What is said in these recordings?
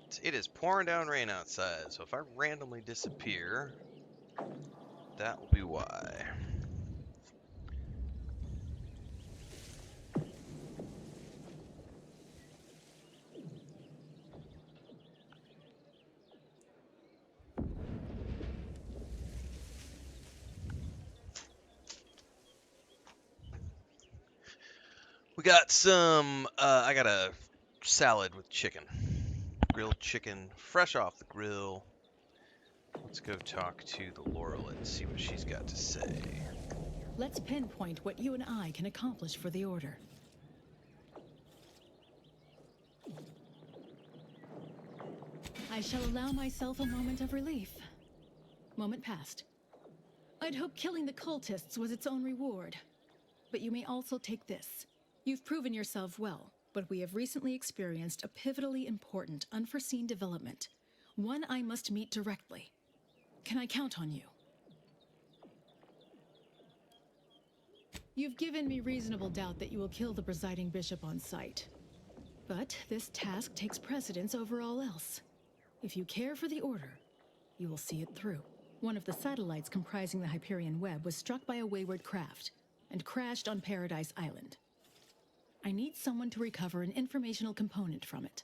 Alright, it is pouring down rain outside, so if I randomly disappear, that will be why. We got some, I got a salad with chicken. Grilled chicken, fresh off the grill. Let's go talk to the Laurel and see what she's got to say. Let's pinpoint what you and I can accomplish for the Order. I shall allow myself a moment of relief. Moment passed. I'd hoped killing the cultists was its own reward. But you may also take this. You've proven yourself well, but we have recently experienced a pivotally important, unforeseen development. One I must meet directly. Can I count on you? You've given me reasonable doubt that you will kill the presiding bishop on sight. But this task takes precedence over all else. If you care for the Order, you will see it through. One of the satellites comprising the Hyperion web was struck by a wayward craft and crashed on Paradise Island. I need someone to recover an informational component from it.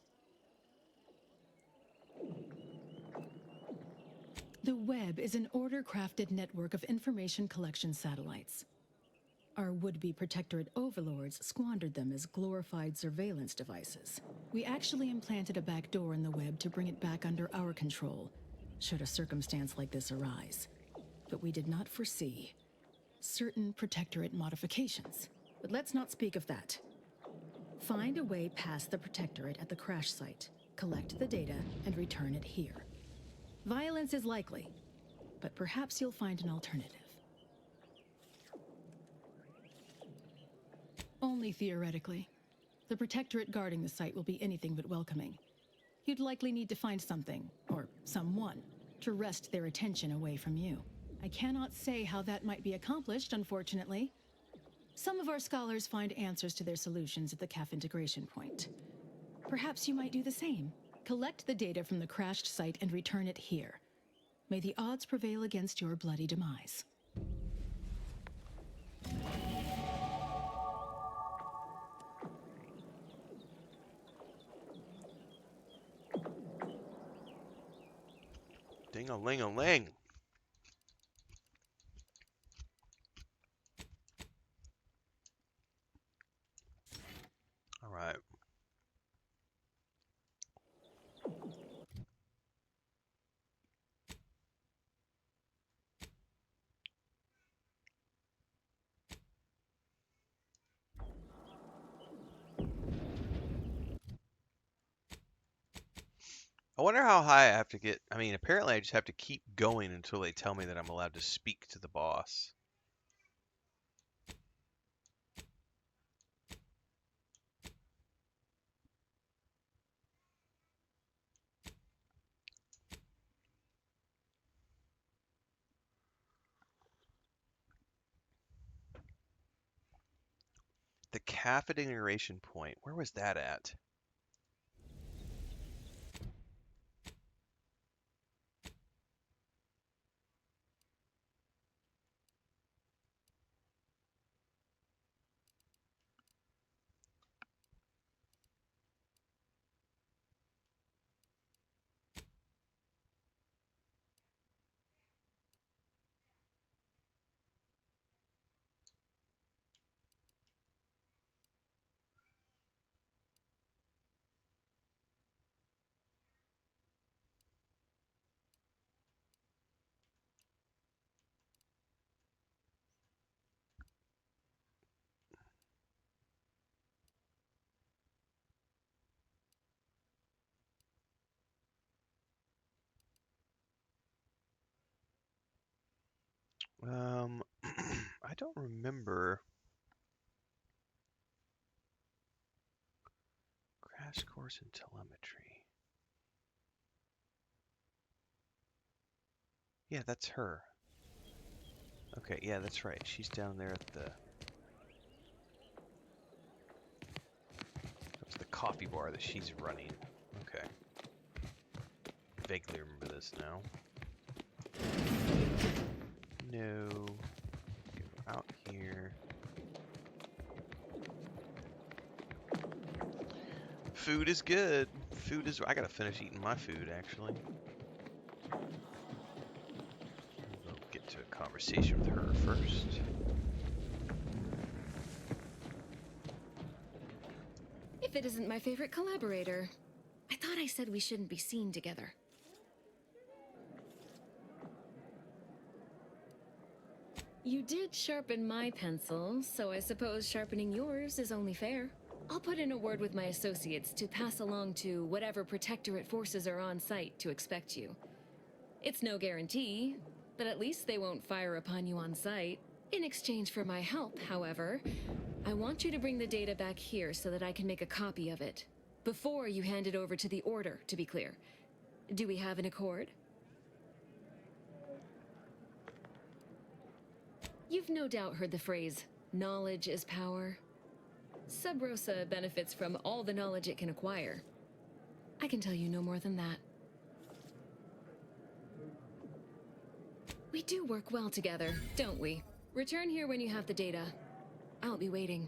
The web is an Order-crafted network of information collection satellites. Our would-be Protectorate overlords squandered them as glorified surveillance devices. We actually implanted a back door in the web to bring it back under our control, should a circumstance like this arise. But we did not foresee certain Protectorate modifications. But let's not speak of that. Find a way past the Protectorate at the crash site, collect the data, and return it here. Violence is likely, but perhaps you'll find an alternative. Only theoretically. The Protectorate guarding the site will be anything but welcoming. You'd likely need to find something, or someone, to wrest their attention away from you. I cannot say how that might be accomplished, unfortunately. Some of our scholars find answers to their solutions at the CAF integration point. Perhaps you might do the same. Collect the data from the crashed site and return it here. May the odds prevail against your bloody demise. Ding-a-ling-a-ling. All right. I wonder how high I have to get. I mean, apparently I just have to keep going until they tell me that I'm allowed to speak to the boss. The CAF integration point. Where was that at? I don't remember. Crash course in telemetry. Yeah, that's her. Okay, yeah, that's right. She's down there at the... That's the coffee bar that she's running. Okay. vaguely remember this now. No. Go out here. Food is good. Food is. I gotta finish eating my food actually. We'll get to a conversation with her first. If it isn't my favorite collaborator. I thought I said we shouldn't be seen together. You did sharpen my pencil, so I suppose sharpening yours is only fair. I'll put in a word with my associates to pass along to whatever Protectorate forces are on site to expect you. It's no guarantee, but at least they won't fire upon you on site. In exchange for my help, however, I want you to bring the data back here so that I can make a copy of it. Before you hand it over to the Order, to be clear. Do we have an accord? You've no doubt heard the phrase, knowledge is power. Sub Rosa benefits from all the knowledge it can acquire. I can tell you no more than that. We do work well together, don't we? Return here when you have the data. I'll be waiting.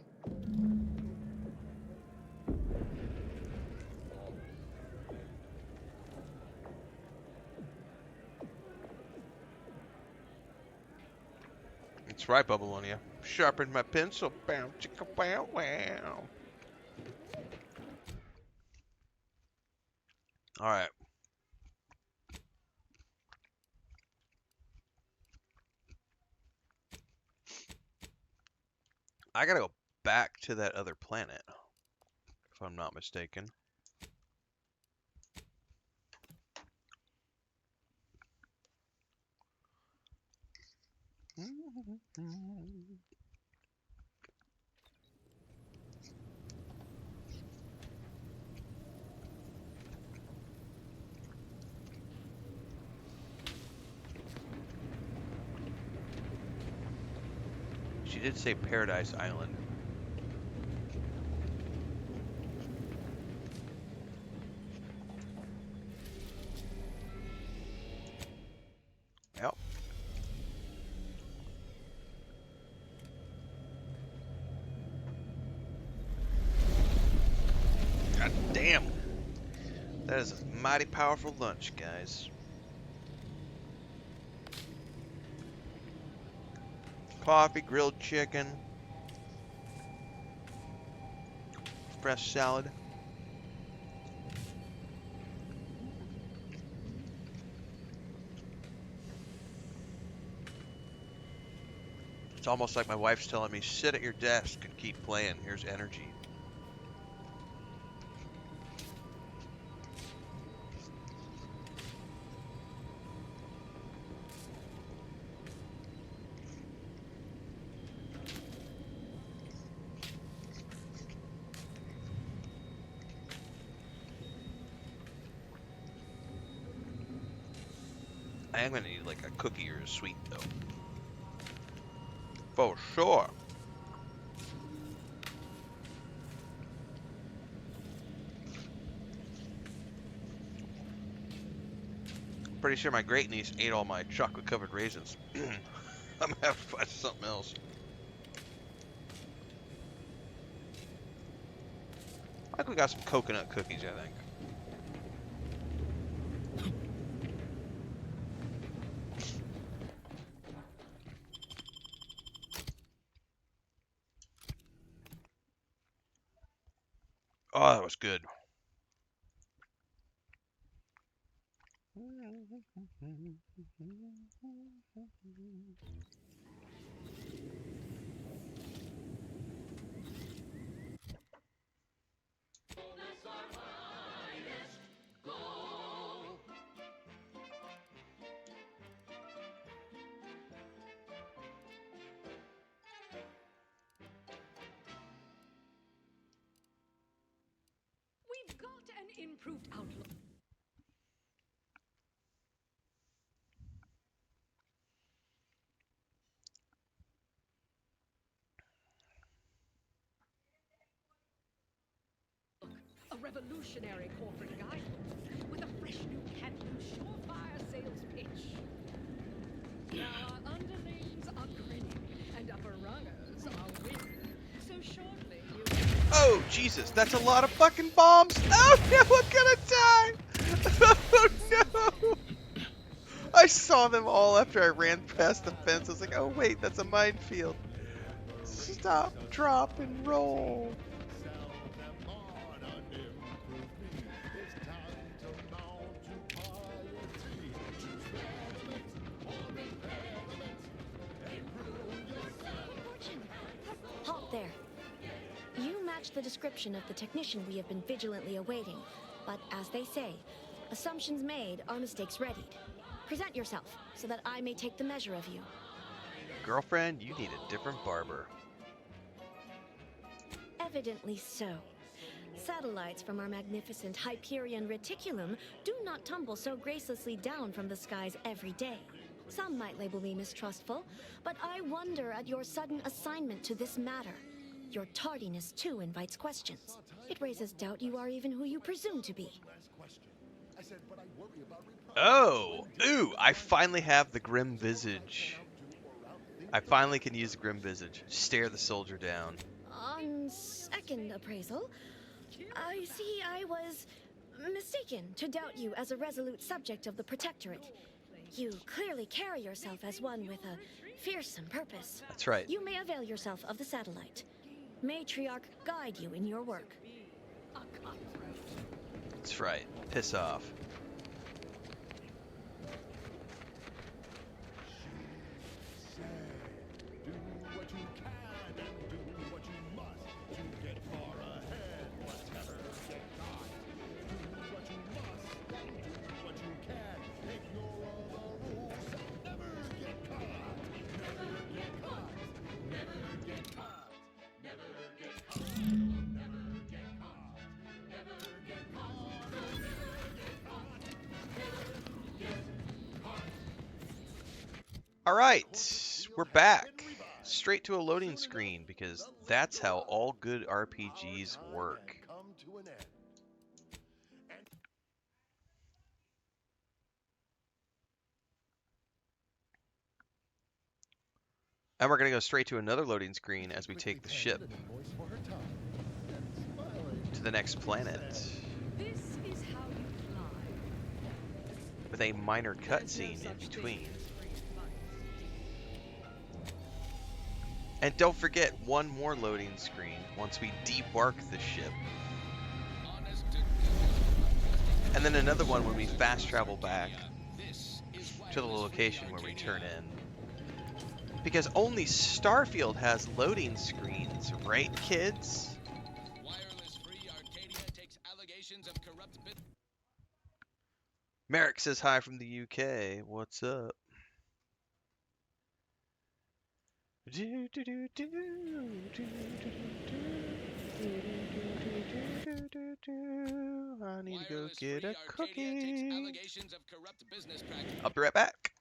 That's right, Bubbleonia. Sharpened my pencil. Bow, chicka, wow, wow. All right. I gotta go back to that other planet, if I'm not mistaken. She did say Paradise Island. Yep. God damn. That is a mighty powerful lunch, guys. Coffee, grilled chicken, fresh salad. It's almost like my wife's telling me, sit at your desk and keep playing. Here's energy. I am gonna need like a cookie or a sweet though. For sure. Pretty sure my great niece ate all my chocolate covered raisins. I'm gonna have to find something else. I think we got some coconut cookies, I think. Oh, that was good. We've got an improved outlook. A revolutionary corporate guidebook with a fresh new can-do Jesus, that's a lot of fucking bombs. Oh no, I'm gonna die. Oh no. I saw them all after I ran past the fence. I was like, oh wait, that's a minefield. Stop, drop, and roll. Halt there. You match the description of the technician we have been vigilantly awaiting. But as they say, assumptions made are mistakes readied. Present yourself so that I may take the measure of you. Girlfriend, you need a different barber. Evidently so. Satellites from our magnificent Hyperion reticulum do not tumble so gracelessly down from the skies every day. Some might label me mistrustful, but I wonder at your sudden assignment to this matter. Your tardiness, too, invites questions. It raises doubt you are even who you presume to be. Oh! Ooh! I finally have the Grim Visage. I finally can use the Grim Visage. Stare the soldier down. On second appraisal, I see I was mistaken to doubt you as a resolute subject of the Protectorate. You clearly carry yourself as one with a fearsome purpose. That's right. You may avail yourself of the satellite. Matriarch guide you in your work. That's right. Piss off. Alright, we're back. Straight to a loading screen, because that's how all good RPGs work. And we're going to go straight to another loading screen as we take the ship to the next planet. With a minor cutscene in between. And don't forget one more loading screen once we debark the ship. And then another one when we fast travel back to the location where we turn in. Because only Starfield has loading screens, right, kids? Merrick says hi from the UK. What's up? I need to go get a cookie. I'll be right back.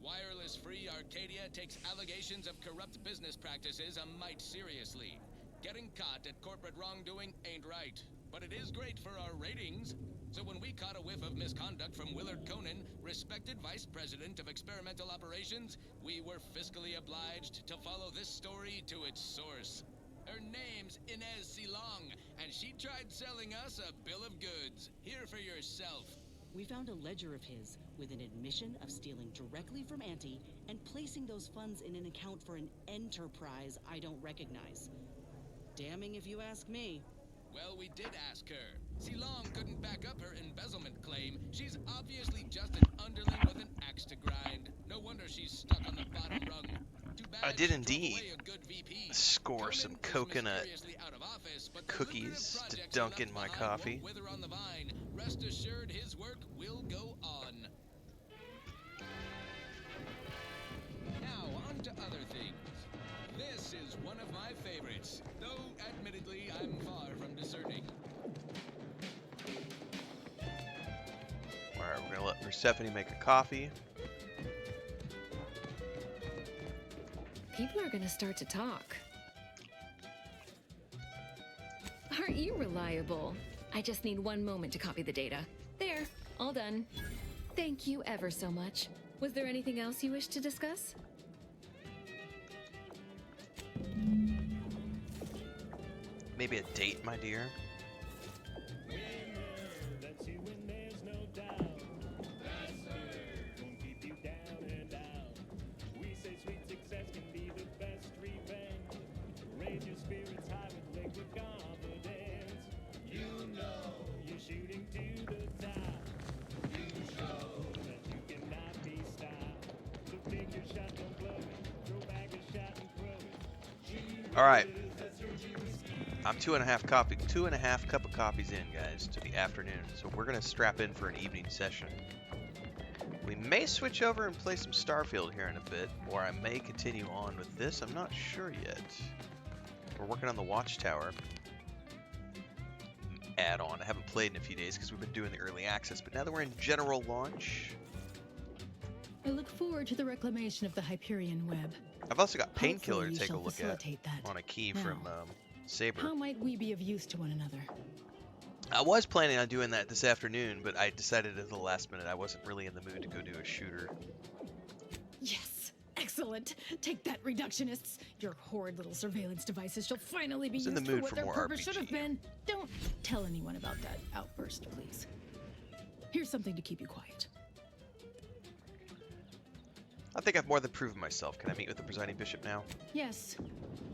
Wireless-free Arcadia takes allegations of corrupt business practices a mite seriously. Getting caught at corporate wrongdoing ain't right, but it is great for our ratings. So when we caught a whiff of misconduct from Willard Conan, respected Vice President of Experimental Operations, we were fiscally obliged to follow this story to its source. Her name's Inez Silong, and she tried selling us a bill of goods. Hear for yourself. We found a ledger of his with an admission of stealing directly from Auntie and placing those funds in an account for an enterprise I don't recognize. Damning if you ask me. Well, we did ask her. Silong couldn't back up her embezzlement claim. She's obviously just an underling with an axe to grind. No wonder she's stuck on the bottom rung. Too bad I did she drove indeed away a good VP. score Conan some is coconut mysteriously out of office, but the cookies lucrative to projects dunk he in my left behind coffee. won't wither on the vine. Rest assured his work will go on. Now, on to other things. This is one of my favorites, though admittedly I'm far from discerning. Alright, we're gonna let Persephone make a coffee. People are gonna start to talk. Aren't you reliable? I just need one moment to copy the data. There, all done. Thank you ever so much. Was there anything else you wish to discuss? Maybe a date, my dear? All right. I'm two and a half cup of coffees in, guys, to the afternoon. So we're gonna strap in for an evening session. We may switch over and play some Starfield here in a bit, or I may continue on with this. I'm not sure yet. We're working on the Watchtower add-on. I haven't played in a few days because we've been doing the early access, but now that we're in general launch, I look forward to the reclamation of the Hyperion web. I've also got Painkiller Hopefully to you take a shall look at facilitate that. on a key Now, from Saber. How might we be of use to one another? I was planning on doing that this afternoon, but I decided at the last minute I wasn't really in the mood to go do a shooter. Yes! Excellent! Take that, reductionists! Your horrid little surveillance devices shall finally be I was in used the for mood what for their more purpose RPG. should have been. Don't tell anyone about that outburst, please. Here's something to keep you quiet. I think I've more than proven myself. Can I meet with the presiding bishop now? Yes.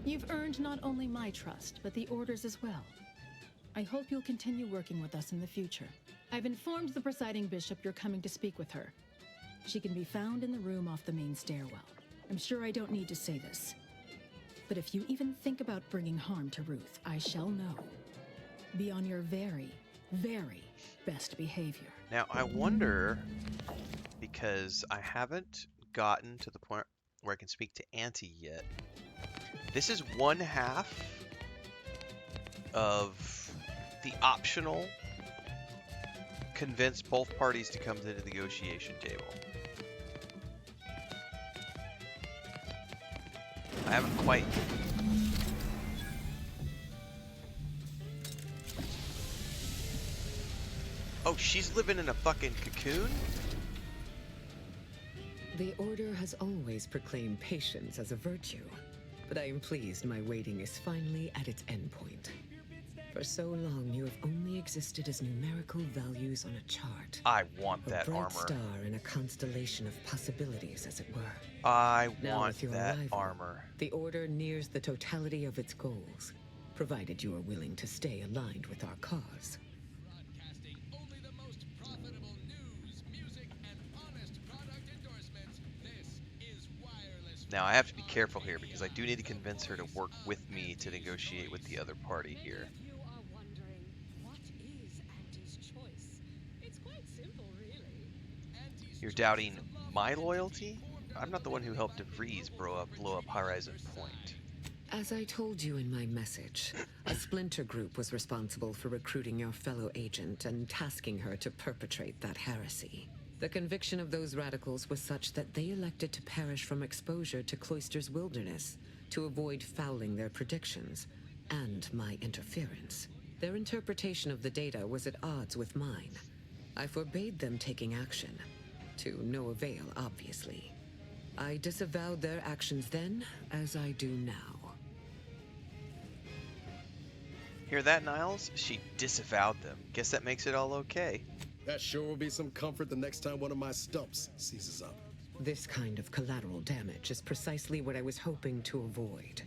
You've earned not only my trust, but the Order's as well. I hope you'll continue working with us in the future. I've informed the presiding bishop you're coming to speak with her. She can be found in the room off the main stairwell. I'm sure I don't need to say this. But if you even think about bringing harm to Ruth, I shall know. Be on your very, very best behavior. Now, I wonder, because I haven't gotten to the point where I can speak to Auntie yet. This is one half of the optional convince both parties to come to the negotiation table. I haven't quite... Oh, she's living in a fucking cocoon? The Order has always proclaimed patience as a virtue, but I am pleased my waiting is finally at its endpoint. For so long, you have only existed as numerical values on a chart. I want A that bright armor. star in a constellation of possibilities, as it were. I Now, want with your that arrival, armor. The Order nears the totality of its goals, provided you are willing to stay aligned with our cause. Broadcasting only the most profitable news, music, and honest product endorsements. This is Wireless. Now, I have to be careful here because I do need to convince her to work with me to negotiate with the other party here. You are wondering, what is Auntie's choice? It's quite simple, really. You're doubting my loyalty? I'm not the one who helped DeVries blow up Horizon Point. As I told you in my message, a splinter group was responsible for recruiting your fellow agent and tasking her to perpetrate that heresy. The conviction of those radicals was such that they elected to perish from exposure to Cloister's wilderness to avoid fouling their predictions and my interference. Their interpretation of the data was at odds with mine. I forbade them taking action, to no avail, obviously. I disavowed their actions then, as I do now. Hear that, Niles? She disavowed them. Guess that makes it all okay. That sure will be some comfort the next time one of my stumps seizes up. This kind of collateral damage is precisely what I was hoping to avoid.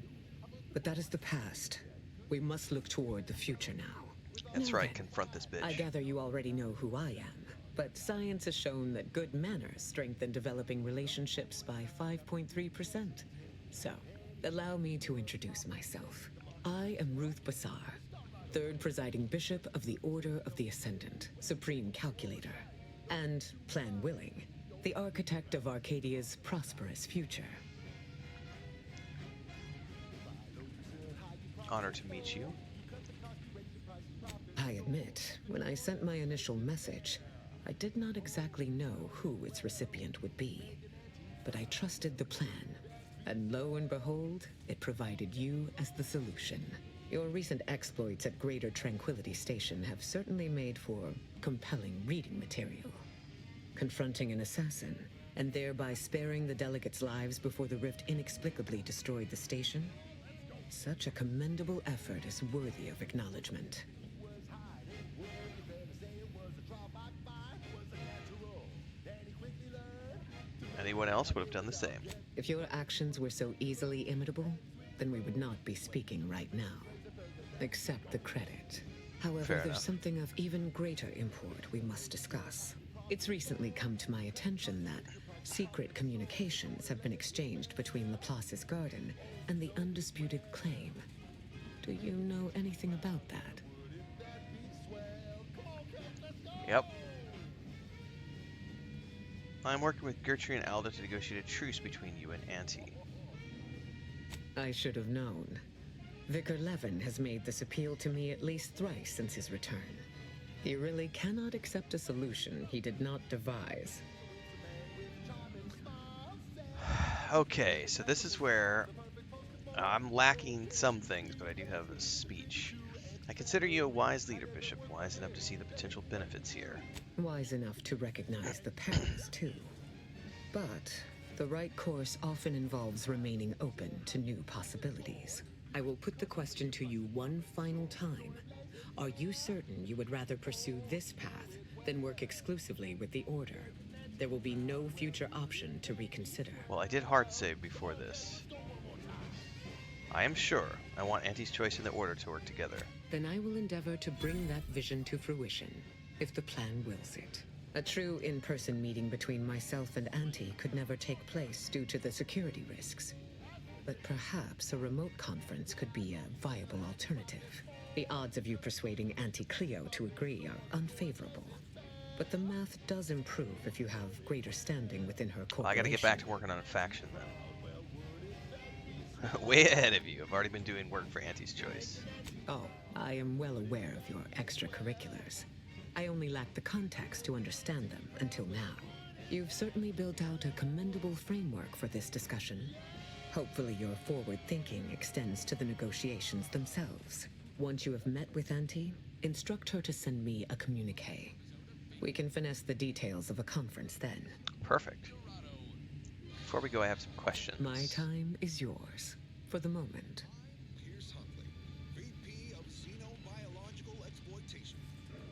But that is the past. We must look toward the future now. That's Now right, then, confront this bitch. I gather you already know who I am, but science has shown that good manners strengthen developing relationships by 5.3%. So, allow me to introduce myself. I am Ruth Bassar, third presiding bishop of the Order of the Ascendant, supreme calculator, and, plan willing, the architect of Arcadia's prosperous future. Honor to meet you. I admit, when I sent my initial message, I did not exactly know who its recipient would be. But I trusted the plan, and lo and behold, it provided you as the solution. Your recent exploits at Greater Tranquility Station have certainly made for compelling reading material. Confronting an assassin, and thereby sparing the delegates' lives before the rift inexplicably destroyed the station? Such a commendable effort is worthy of acknowledgement. Anyone else would have done the same. If your actions were so easily imitable, then we would not be speaking right now. Accept the credit. However, Fair there's enough. something of even greater import we must discuss. It's recently come to my attention that secret communications have been exchanged between Laplace's garden and the undisputed claim. Do you know anything about that? Yep. I'm working with Gertrude and Alda to negotiate a truce between you and Auntie. I should have known. Vicar Levin has made this appeal to me at least thrice since his return. He really cannot accept a solution he did not devise. Okay, so this is where I'm lacking some things, but I do have a speech. I consider you a wise leader, Bishop, wise enough to see the potential benefits here. Wise enough to recognize the perils, too. But the right course often involves remaining open to new possibilities. I will put the question to you one final time. Are you certain you would rather pursue this path than work exclusively with the Order? There will be no future option to reconsider. Well, I did hard save before this. I am sure I want Auntie's choice and the Order to work together. Then I will endeavor to bring that vision to fruition, if the plan wills it. A true in-person meeting between myself and Auntie could never take place due to the security risks. But perhaps a remote conference could be a viable alternative. The odds of you persuading Auntie Cleo to agree are unfavorable. But the math does improve if you have greater standing within her corporation. Well, I gotta get back to working on a faction then. Way ahead of you. I've already been doing work for Auntie's choice. Oh, I am well aware of your extracurriculars. I only lack the context to understand them until now. You've certainly built out a commendable framework for this discussion. Hopefully your forward thinking extends to the negotiations themselves. Once you have met with Auntie, instruct her to send me a communique. We can finesse the details of a conference then. Perfect. Before we go, I have some questions. My time is yours, for the moment.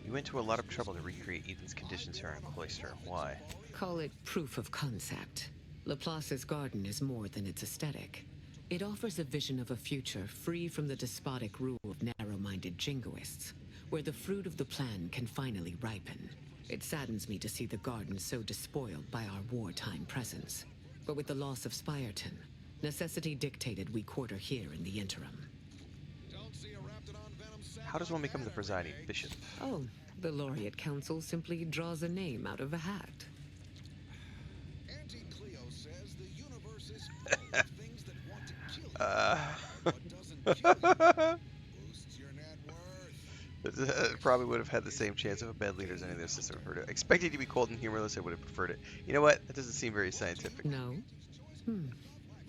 You went to a lot of trouble to recreate Ethan's conditions here in Cloister. Why? Call it proof of concept. Laplace's garden is more than its aesthetic. It offers a vision of a future free from the despotic rule of narrow-minded jingoists, where the fruit of the plan can finally ripen. It saddens me to see the garden so despoiled by our wartime presence. But with the loss of Spirton, necessity dictated we quarter here in the interim. How does one become the presiding bishop? Oh, the Laureate Council simply draws a name out of a hat. Auntie Cleo says the universe is full of things that want to kill you. What doesn't kill you boosts your net worth. It probably would have had the same chance of a bad leader as any of the system heard it. Expecting to be cold and humorless, I would have preferred it. You know what? That doesn't seem very scientific. No?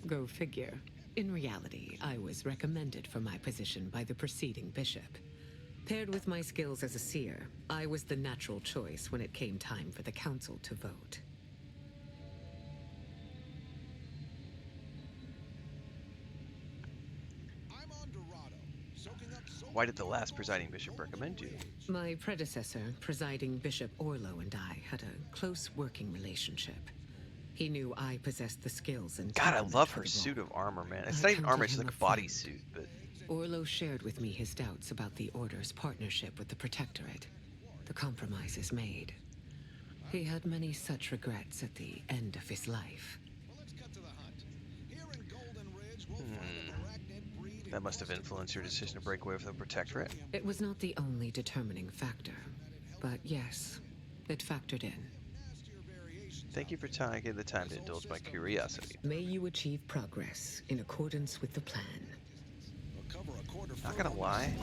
Go figure. In reality, I was recommended for my position by the preceding bishop. Paired with my skills as a seer, I was the natural choice when it came time for the council to vote. I'm on Dorado, soaking up so Why did the last presiding bishop recommend you? My predecessor, presiding Bishop Orlo, and I had a close working relationship. He knew I possessed the skills and God, I temperament love for her the suit role. of armor, man. I It's not even counted armor, it's him like a a friend. bodysuit, but... Orlo shared with me his doubts about the Order's partnership with the Protectorate. The compromise is made. He had many such regrets at the end of his life. Well, let's cut to the hunt. Here in Golden Ridge, we'll find an arachnid breed. That must have influenced your decision to break away from the Protectorate. It was not the only determining factor, but yes, it factored in. Thank you for taking the time to indulge my curiosity. May you achieve progress in accordance with the plan. Not gonna lie.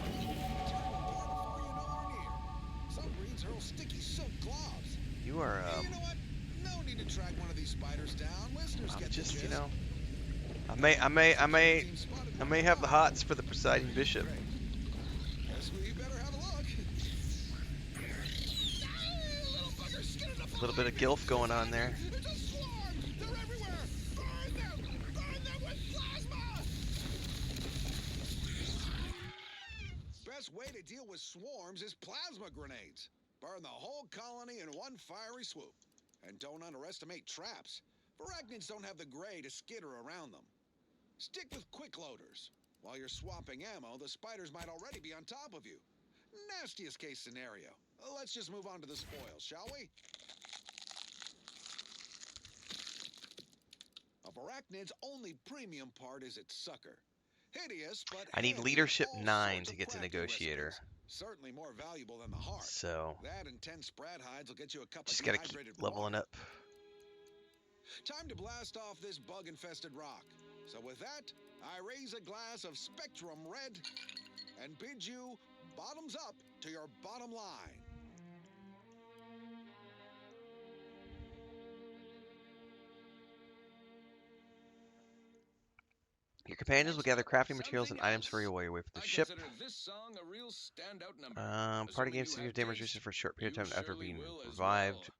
Some breeds hurl sticky silk gloves. You are, You know what? No need to track one of these spiders down. Listeners I'm get just, the you gist. know... I may have the hots for the presiding bishop. little bit of gilf going on there. It's a swarm! They're everywhere! Burn them! Burn them with plasma! Best way to deal with swarms is plasma grenades. Burn the whole colony in one fiery swoop. And don't underestimate traps. Arachnids don't have the gray to skitter around them. Stick with quick loaders. While you're swapping ammo, the spiders might already be on top of you. Nastiest case scenario. Let's just move on to the spoils, shall we? Of Arachnid's only premium part is its sucker. Hideous, but I need handy in leadership all 9 sorts to of get to crafty negotiator. recipes. Certainly more valuable than the heart. So That and 10 sprat hides will get you a cup just of gotta keep dehydrated leveling water. up. Time to blast off this bug-infested rock. So with that, I raise a glass of Spectrum Red and bid you bottoms up to your bottom line. Your companions will Next gather up, crafting materials and something items for else. your way from the I ship. consider this song a real standout number. Party Assuming games you to have give damage taste, resistance for a short period you of time after surely being will as revived.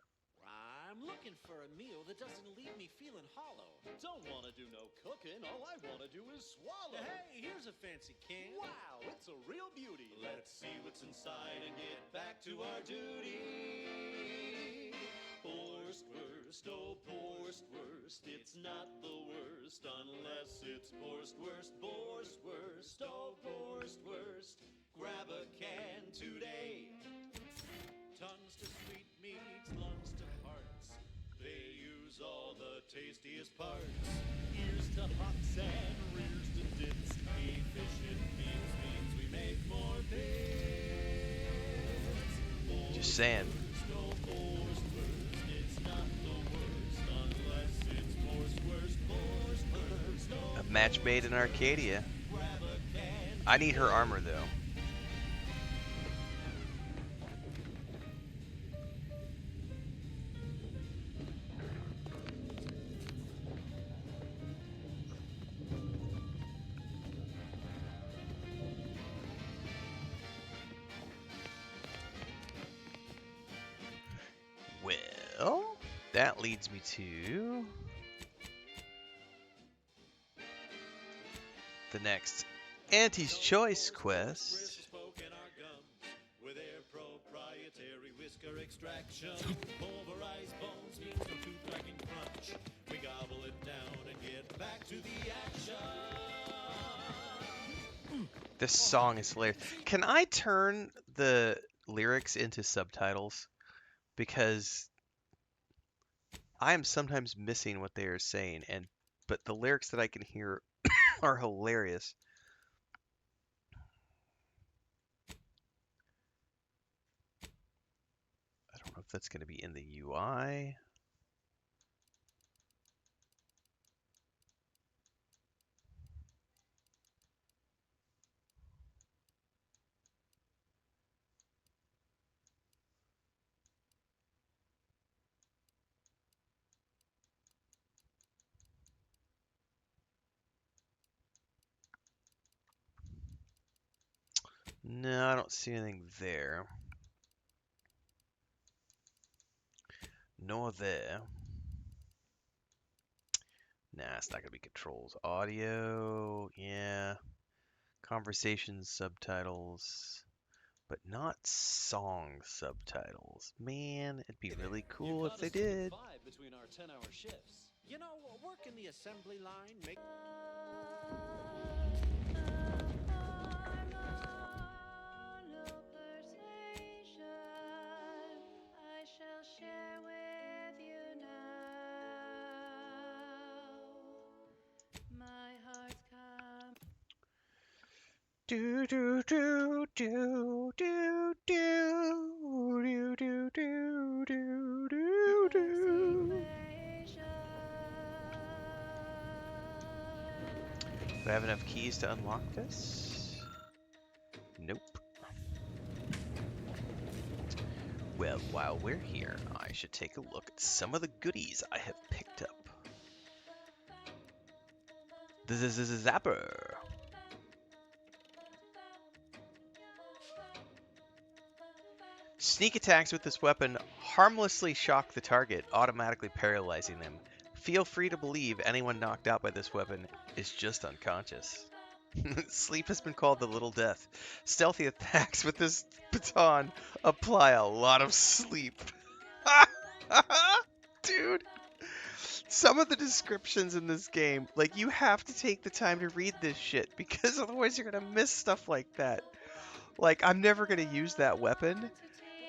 I'm looking for a meal that doesn't leave me feeling hollow. Don't want to do no cooking. All I want to do is swallow. Hey, here's a fancy can. Wow, it's a real beauty. Let's see what's inside and get back to our duty. Borstwurst, oh Borstwurst, it's not the worst unless it's Borstwurst. Borstwurst, oh Borstwurst, grab a can today. Tongues to sweet meats, lungs to hearts. They use all the tastiest parts. Ears to hocks and rears to dips. Efficient means we make more bits. Just saying. No Borstwurst, it's not the worst unless it's Borstwurst. Borstwurst, no A match made in Arcadia. grab a can. I need her armor though. Well, that leads me to the next Auntie's Choice quest. Smoke in our gums with their proprietary whisker extraction. Pulverized bones means no tooth I can crunch. We gobble it down and get back to the action. This song is hilarious. Can I turn the lyrics into subtitles? Because I am sometimes missing what they are saying, but the lyrics that I can hear are hilarious. I don't know if that's going to be in the UI. No, I don't see anything there. Nor there. Nah, it's not gonna be controls. Audio, yeah. Conversation subtitles, but not song subtitles. Man, it'd be really cool if they did. Between our 10-hour shifts. You know, work in the assembly line make I shall share with you now. My heart's come. Do do do do do do do do do do do do. Do I have enough keys to unlock this? Nope. Well, while we're here, I should take a look at some of the goodies I have picked up. This is a zapper. Sneak attacks with this weapon harmlessly shock the target, automatically paralyzing them. Feel free to believe anyone knocked out by this weapon is just unconscious. Sleep has been called the little death. Stealthy attacks with this baton apply a lot of sleep. Dude, some of the descriptions in this game, like, you have to take the time to read this shit because otherwise you're gonna miss stuff like that. Like, I'm never gonna use that weapon,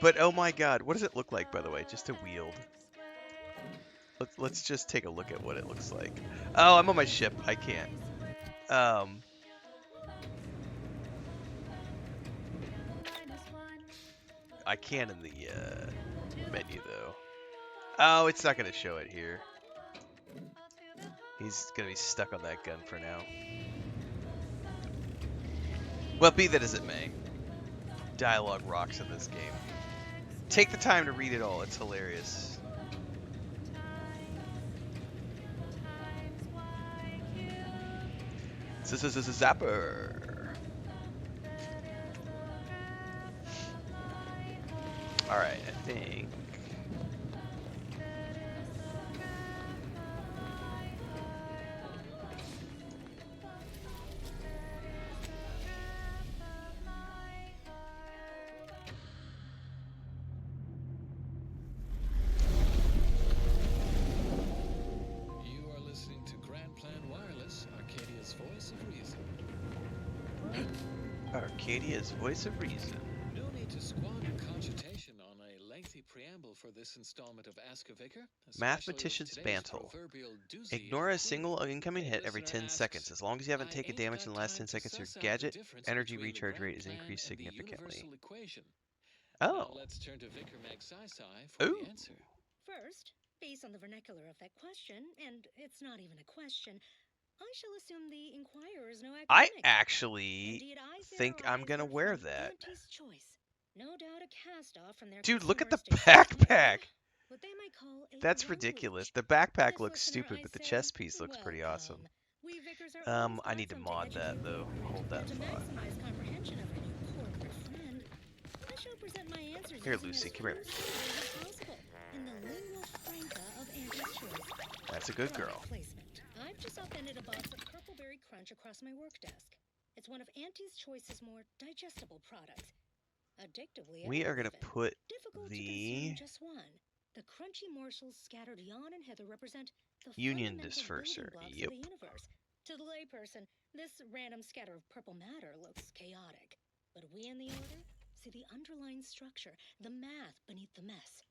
but oh my god, what does it look like, by the way, just to wield? Let's just take a look at what it looks like. Oh, I'm on my ship. I can't. Um, I can in the menu though. Oh, it's not gonna show it here. He's gonna be stuck on that gun for now. Well, be that as it may, dialogue rocks in this game. Take the time to read it all. It's hilarious. Zapper. All right, I think. You are listening to Grand Plan Wireless, Arcadia's voice of reason. Arcadia's voice of reason. No need to squander cogitation on a lengthy preamble for this installment of Ask a Vicar. Mathematician's Bantle. Ignore a single incoming hit every 10 seconds. As long as you haven't taken damage in the last 10 seconds, your gadget energy recharge rate is increased significantly. Oh. Now let's turn to Vicar Mag Sci for Ooh. the answer. First, based on the vernacular of that question, and it's not even a question, I shall assume the inquirer is no I academic. actually Indeed, I think I'm theorize gonna that wear from that. Auntie's choice, no doubt a cast-off from their Dude, look at the consumeristic style, backpack. what they might call a That's rouge. ridiculous. The To backpack this looks listener, stupid, I but the say, chest piece looks pretty awesome. welcome. We vicars are always I need to awesome mod that educate though. you. Hold Now, that to thought. maximize comprehension of our new corporate friend, I shall present my answers Here, using Lucy, as come here. few syllables as possible in the lingua franca of Auntie's choice. That's a good Product girl. placement. I've just upended a box of Purpleberry Crunch across my work desk. It's one of Auntie's Choice's more digestible products. Addictively We are edible gonna even. put Difficult to the consume just one. The crunchy morsels scattered yon and hither represent the Union fundamental disperser. building blocks Yep. of the universe. To the layperson, this random scatter of purple matter looks chaotic. But we in the Order see the underlying structure, the math beneath the mess.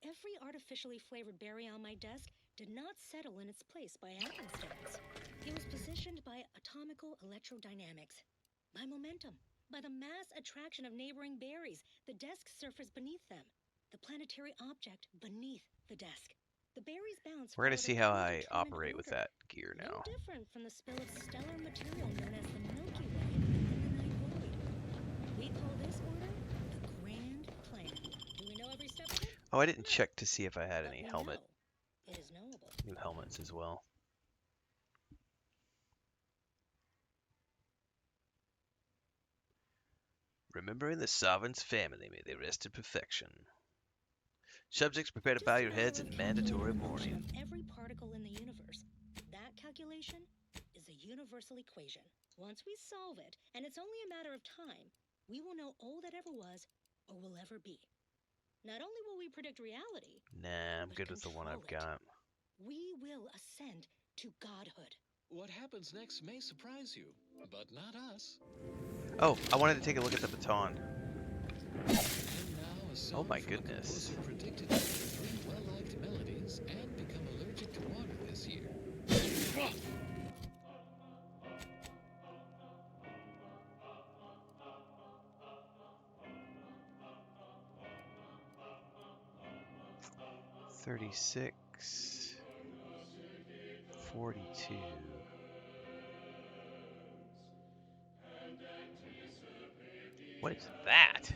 Every artificially flavored berry on my desk did not settle in its place by happenstance. It was positioned by atomical electrodynamics, by momentum, by the mass attraction of neighboring berries, the desk surface beneath them, the planetary object beneath the desk. The berries bounce. We're gonna followed see a how I predetermined operate with order, that gear no now. different from the spill of stellar material known as the Milky Way in the Night Void. We call this order the Grand Plan. Do we know every step of it? Oh, I didn't No. check to see if I had But any we helmet. know it is knowable. New helmets as well. Remembering the sovereign's family, may they rest in perfection. Subjects prepare to Just bow a your heads matter in of mandatory calculating the motion mourning. of every particle in the universe. That calculation is a universal equation. Once we solve it, and it's only a matter of time, we will know all that ever was or will ever be. Not only will we predict reality, Nah, I'm but good with the one I've control it. got. We will ascend to godhood. What happens next may surprise you, but not us. Oh, I wanted to take a look at the baton. And now a song Oh my from goodness. a composer predicted to hear 3 well-liked melodies and become allergic to water this year. 36, 42. What is that?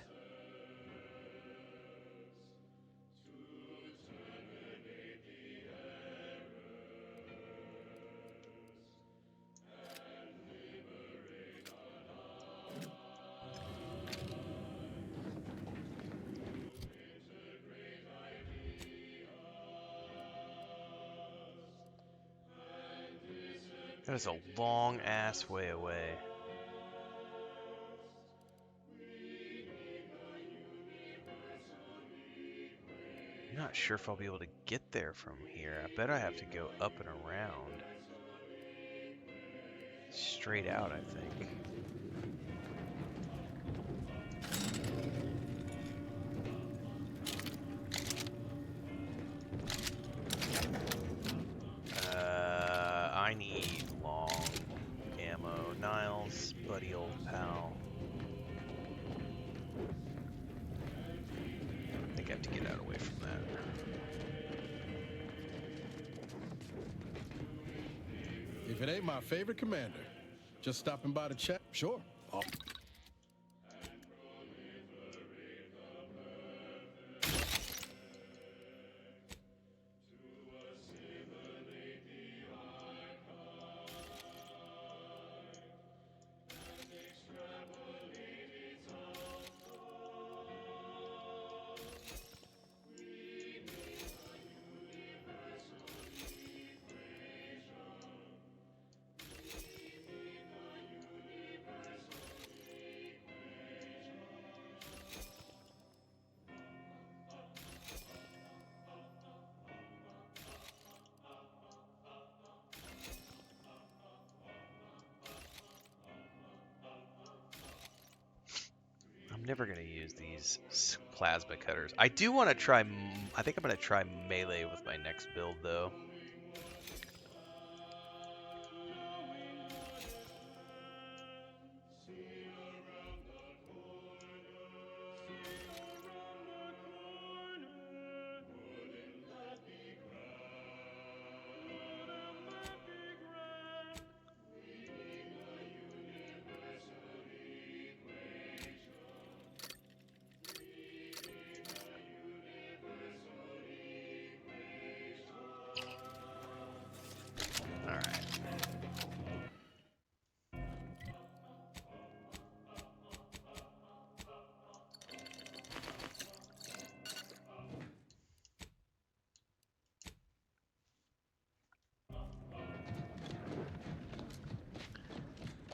That is a long ass way away. I'm not sure if I'll be able to get there from here. I bet I have to go up and around. Straight out, I think. I need long ammo. Niles, buddy old pal. I think I have to get out away from that. If it ain't my favorite commander, just stopping by to chat, sure. Oh. I'm never going to use these plasma cutters. I do want to try, I think I'm going to try melee with my next build though.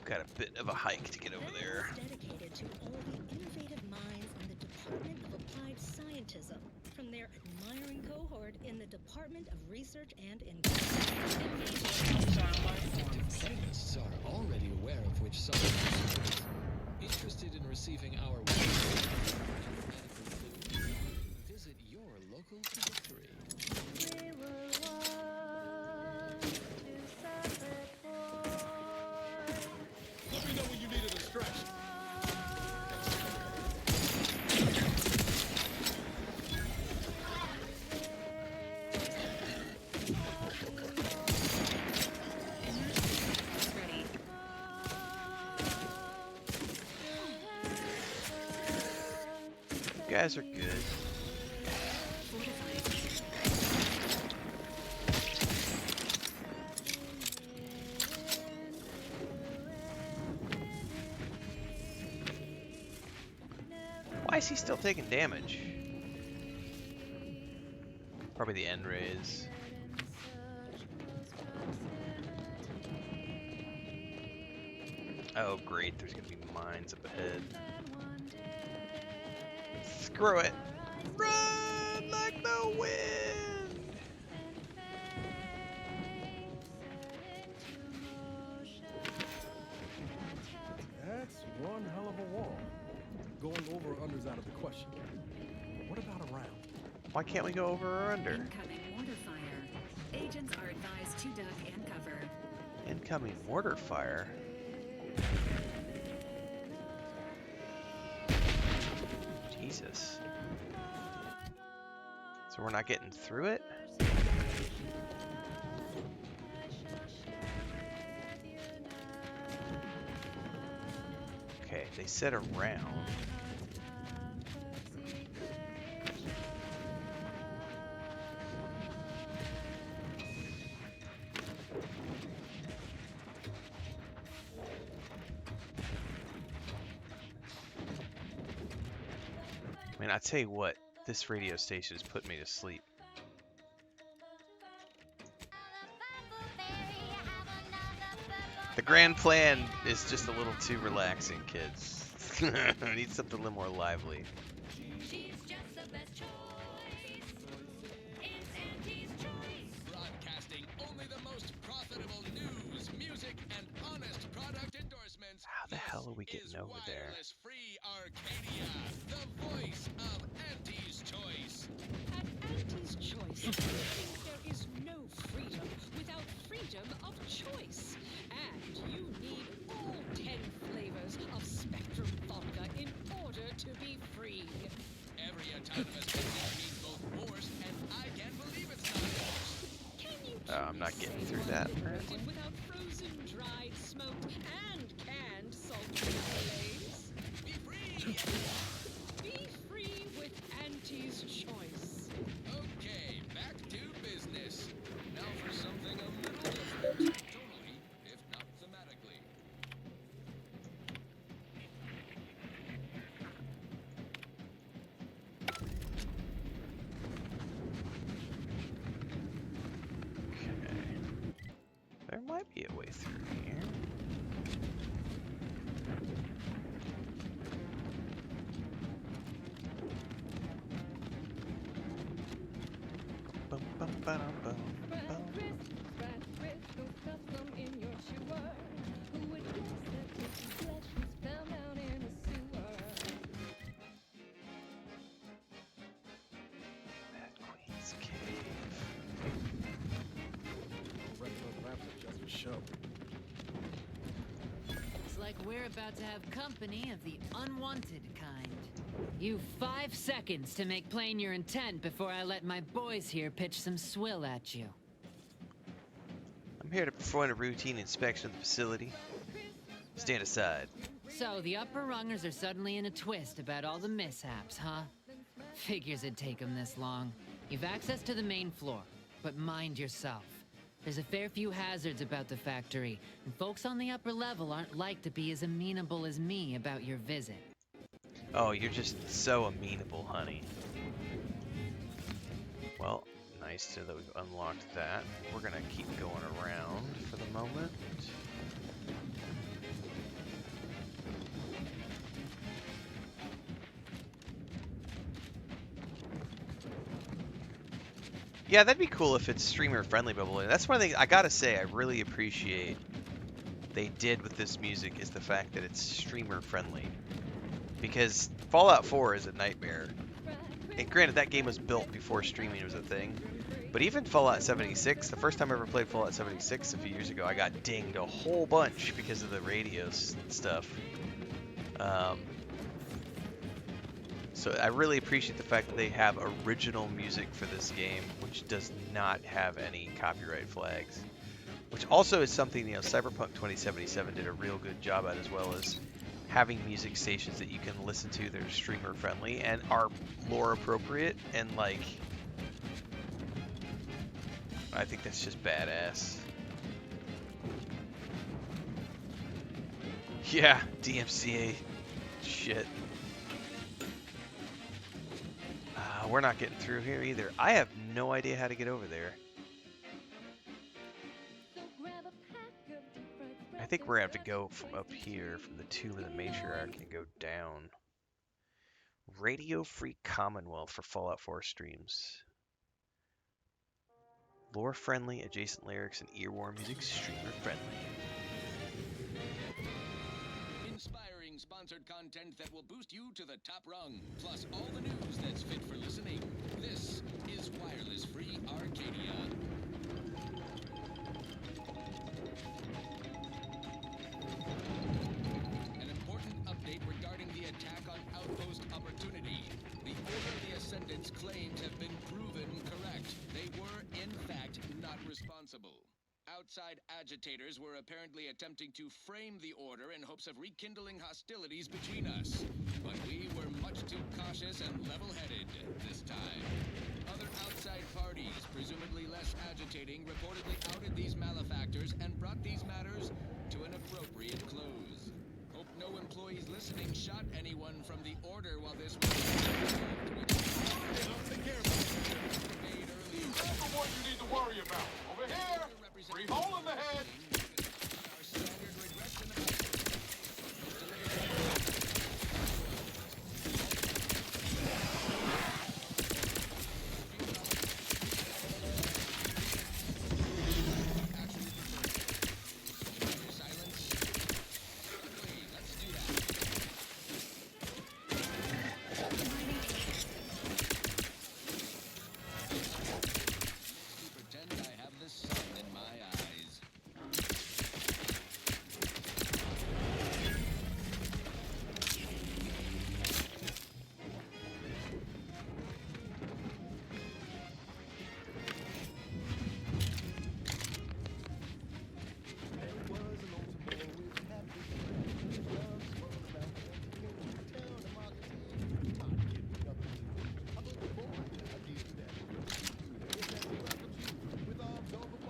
Got a bit of a hike to get over there. Dedicated to all the innovative minds in the Department of Applied Scientism, from their admiring cohort in the Department of Research and Industry. Scientists are already aware of which substances. Interested in receiving our medical food? Visit your local directory. We were once two separate boys. Let me know when you need a distraction. You guys are good. Why is he still taking damage? Probably the end rays. Oh great, there's gonna be mines up ahead. Screw it. Run like the wind! That's one hell of a wall. Going over or under's out of the question. What about around? Why can't we go over or under? Incoming mortar fire. Agents are advised to duck and cover. Incoming mortar fire. Jesus. So we're not getting through it? Okay, they said around. I mean, I tell you what, this radio station has put me to sleep. The grand plan is just a little too relaxing, kids. I need something a little more lively. She's just the best choice. It's Auntie's choice. Broadcasting only the most profitable news, music, and honest product endorsements. How the hell are we getting This over there? Wireless Free Arcadia, the voice of Auntie's choice. At Auntie's Choice, there is no freedom without freedom of choice. And you need all 10 flavors of Spectrum vodka in order to be free. Every autonomous business needs both force, and I can't believe it's not force. Can you I'm not getting say through one that, operated apparently. without frozen, dried, smoked, and canned salted fillets? Be free! Be free with Auntie's Choice. Okay, back to business. Now for something a little different. Tonally, if not thematically. Okay. There might be a way through here. Bum, bum, ba-dum, bum, bum. Mad Queen's Cave. Regular maps are just for show. Looks like we're about to have company of the unwanted kind. You've 5 seconds to make plain your intent before I let my boys here pitch some swill at you. I'm here to perform a routine inspection of the facility. Stand aside. So the upper rungers are suddenly in a twist about all the mishaps, huh? Figures it'd take them this long. You've access to the main floor, but mind yourself. There's a fair few hazards about the factory, and folks on the upper level aren't like to be as amenable as me about your visit. Oh, you're just so amenable, honey. Well, nice to know that we've unlocked that. We're gonna keep going around for the moment. Yeah, that'd be cool if it's streamer friendly, but that's one thing I gotta say I really appreciate they did with this music is the fact that it's streamer friendly. Because Fallout 4 is a nightmare. And granted, that game was built before streaming was a thing. But even Fallout 76, the first time I ever played Fallout 76 a few years ago, I got dinged a whole bunch because of the radio stuff. So I really appreciate the fact that they have original music for this game, which does not have any copyright flags. Which also is something, Cyberpunk 2077 did a real good job at, as well as having music stations that you can listen to that are streamer friendly and are lore appropriate, and like, I think that's just badass. Yeah, DMCA shit. We're not getting through here either. I have no idea how to get over there. I think we're gonna have to go from up here, from the Tomb of the Matriarch, and go down. Radio Free Commonwealth for Fallout 4 streams. Lore friendly, adjacent lyrics, and earworm music streamer friendly. Inspiring sponsored content that will boost you to the top rung, plus all the news that's fit for listening. This is Wireless Free Arcadia. An important update regarding the attack on Outpost Opportunity. The Order of the Ascendant's claims have been proven correct. They were, in fact, not responsible. Outside agitators were apparently attempting to frame the Order in hopes of rekindling hostilities between us. But we were much too cautious and level-headed this time. Other outside parties, presumably less agitating, reportedly outed these malefactors and brought these matters to an appropriate close. Hope no employees listening shot anyone from the Order while this was Take care of it. made earlier. That's the one you need to worry about. Over here! Free hole in the head! Our standard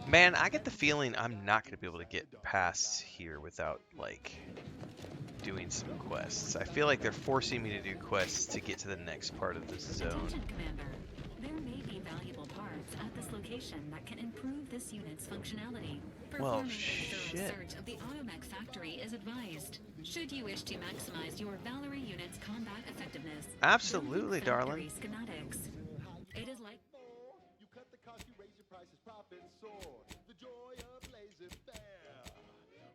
Man, I get the feeling I'm not going to be able to get past here without, like, doing some quests. I feel like they're forcing me to do quests to get to the next part of this zone. Attention, Commander. There may be valuable parts at this location that can improve this unit's functionality. Well, Performing a thorough shit. search of the automech factory is advised. Should you wish to maximize your Valerie unit's combat effectiveness, Absolutely, don't use darling. factory schematics. It is like You cut the cost, you raise your prices, profits soar. The joy of laissez-faire.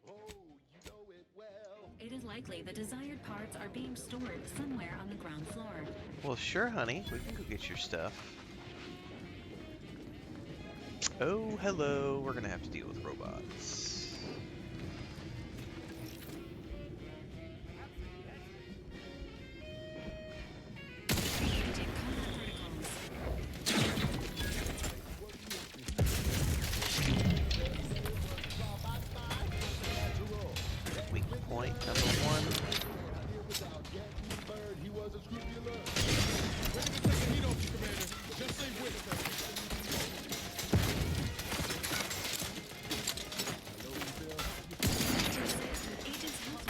Oh, you know it well. it is likely the desired parts are being stored somewhere on the ground floor. Well, sure, honey. We can go get your stuff. Oh, hello. We're going to have to deal with robots. Take combat protocols. Weak point number one. Without getting burned, he was a scrupulous. Heat off you, Commander. Just say which. Agents help.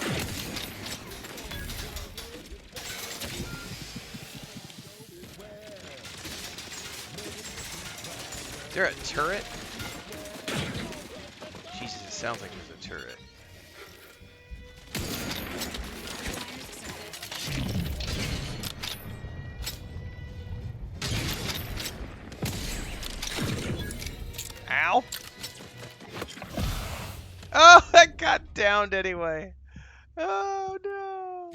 Is there a turret? Jesus, it sounds like there's a turret. Ow! Oh, I got downed anyway. Oh no!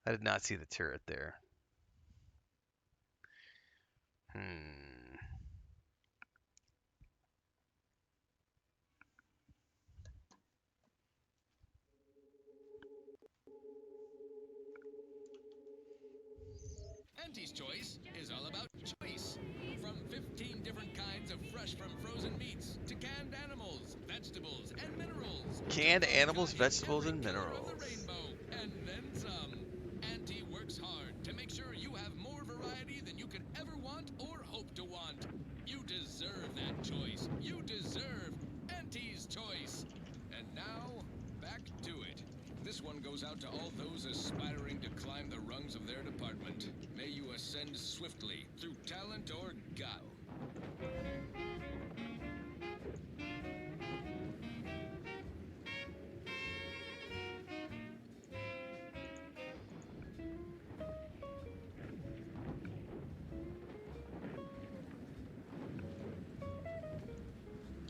I did not see the turret there. Auntie's Choice is all about choice. From 15 different kinds of fresh from frozen meats to canned animals, vegetables, and minerals. Canned animals, Got you vegetables, every and color of minerals. the rainbow, and then some. Auntie works hard to make sure you have more variety than you could ever want or hope to want. You deserve that choice. You deserve Auntie's Choice. And now, back to it. This one goes out to all those aspiring to climb the rungs of their department. May you ascend swiftly through talent or guile.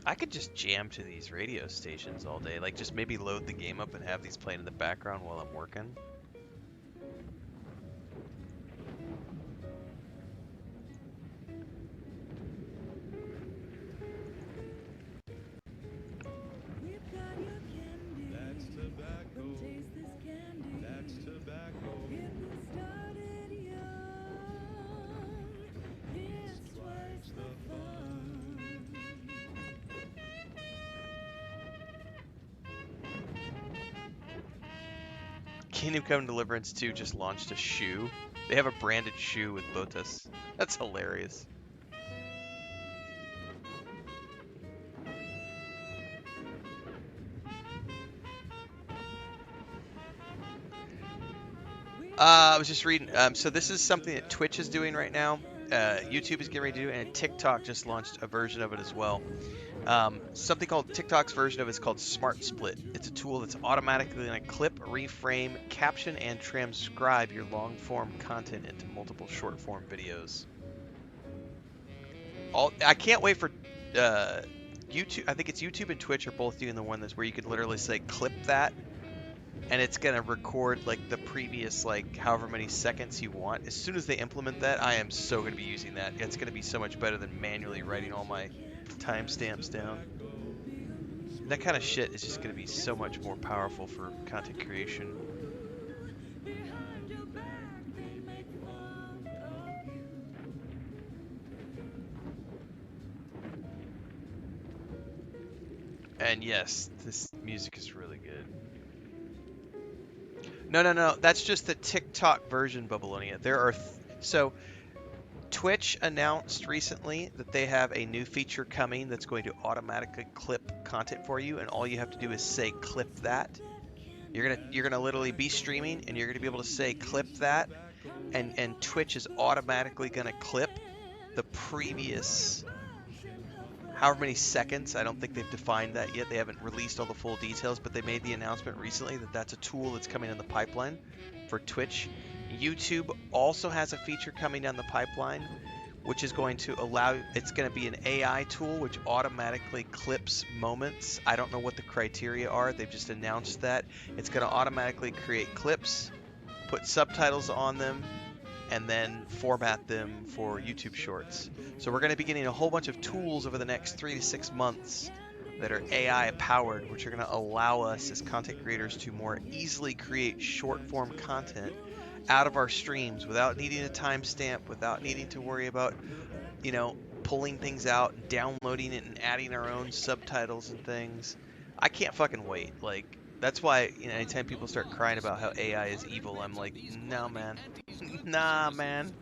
I could just jam to these radio stations all day. Like, just maybe load the game up and have these playing in the background while I'm working. That's tobacco. That's tobacco. It's twice the fun. Kingdom Come Deliverance 2 just launched a shoe. They have a branded shoe with Botas. That's hilarious. I was just reading. So this is something that Twitch is doing right now. YouTube is getting ready to do, and TikTok just launched a version of it as well. Something called TikTok's version of it is called Smart Split. It's a tool that's automatically going to clip, reframe, caption, and transcribe your long-form content into multiple short-form videos. I can't wait for YouTube. I think it's YouTube and Twitch are both doing the one that's where you could literally say clip that, and it's gonna record like the previous like however many seconds you want. As soon as they implement that, I am so gonna be using that. It's gonna be so much better than manually writing all my timestamps down. That kind of shit is just gonna be so much more powerful for content creation. And yes, this music is really good. No. That's just the TikTok version, Bubbalonia. There are so Twitch announced recently that they have a new feature coming that's going to automatically clip content for you, and all you have to do is say clip that. You're gonna literally be streaming, and you're gonna be able to say clip that, and Twitch is automatically gonna clip the previous however many seconds. I don't think they've defined that yet. They haven't released all the full details, but they made the announcement recently that that's a tool that's coming in the pipeline for Twitch. YouTube also has a feature coming down the pipeline, which is going to allow, it's going to be an AI tool which automatically clips moments. I don't know what the criteria are. They've just announced that. It's going to automatically create clips, put subtitles on them, and then format them for YouTube Shorts. So we're going to be getting a whole bunch of tools over the next 3 to 6 months that are AI powered, which are going to allow us as content creators to more easily create short form content out of our streams without needing a timestamp, without needing to worry about, pulling things out and downloading it and adding our own subtitles and things. I can't fucking wait. Like, that's why, anytime people start crying about how AI is evil, I'm like, no, man. Nah, man.